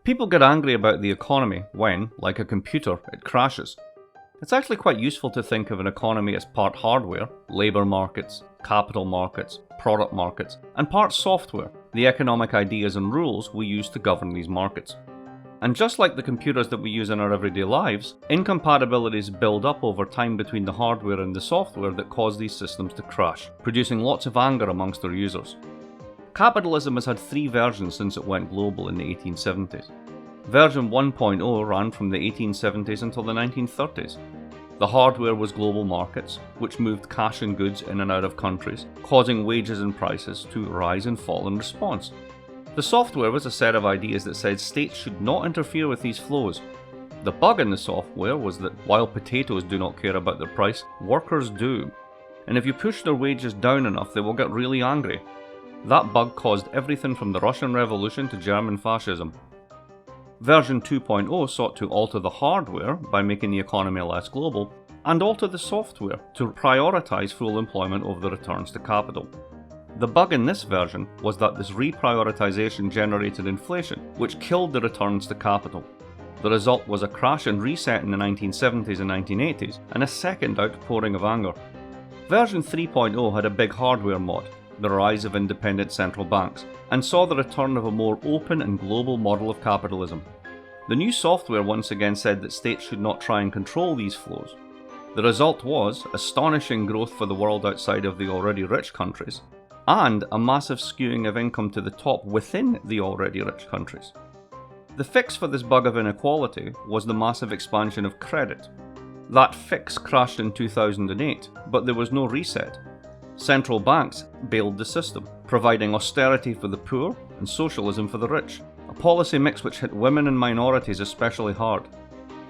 People get angry about the economy when, like a computer, it crashes. It's actually quite useful to think of an economy as part hardware, labour markets, capital markets, product markets, and part software, the economic ideas and rules we use to govern these markets. And just like the computers that we use in our everyday lives, incompatibilities build up over time between the hardware and the software that cause these systems to crash, producing lots of anger amongst their users. Capitalism has had 3 versions since it went global in the 1870s. Version 1.0 ran from the 1870s until the 1930s. The hardware was global markets, which moved cash and goods in and out of countries, causing wages and prices to rise and fall in response. The software was a set of ideas that said states should not interfere with these flows. The bug in the software was that while potatoes do not care about their price, workers do. And if you push their wages down enough, they will get really angry. That bug caused everything from the Russian Revolution to German fascism. Version 2.0 sought to alter the hardware by making the economy less global, and alter the software to prioritise full employment over the returns to capital. The bug in this version was that this reprioritisation generated inflation, which killed the returns to capital. The result was a crash and reset in the 1970s and 1980s, and a second outpouring of anger. Version 3.0 had a big hardware mod, the rise of independent central banks, and saw the return of a more open and global model of capitalism. The new software once again said that states should not try and control these flows. The result was astonishing growth for the world outside of the already rich countries, and a massive skewing of income to the top within the already rich countries. The fix for this bug of inequality was the massive expansion of credit. That fix crashed in 2008, but there was no reset. Central banks bailed the system, providing austerity for the poor and socialism for the rich, a policy mix which hit women and minorities especially hard.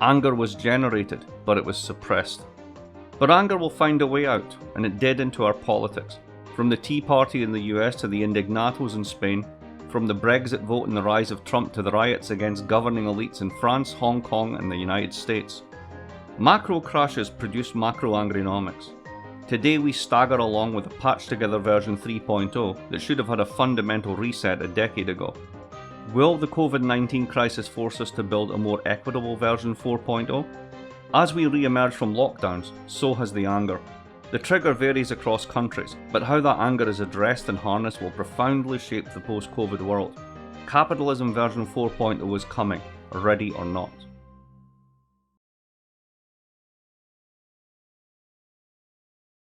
Anger was generated, but it was suppressed. But anger will find a way out, and it did into our politics. From the Tea Party in the US to the Indignatos in Spain, from the Brexit vote and the rise of Trump to the riots against governing elites in France, Hong Kong and the United States. Macro crashes produce macro Angrynomics. Today we stagger along with a patched together version 3.0 that should have had a fundamental reset a decade ago. Will the COVID-19 crisis force us to build a more equitable version 4.0? As we re-emerge from lockdowns, so has the anger. The trigger varies across countries, but how that anger is addressed and harnessed will profoundly shape the post-COVID world. Capitalism version 4.0 is coming, ready or not.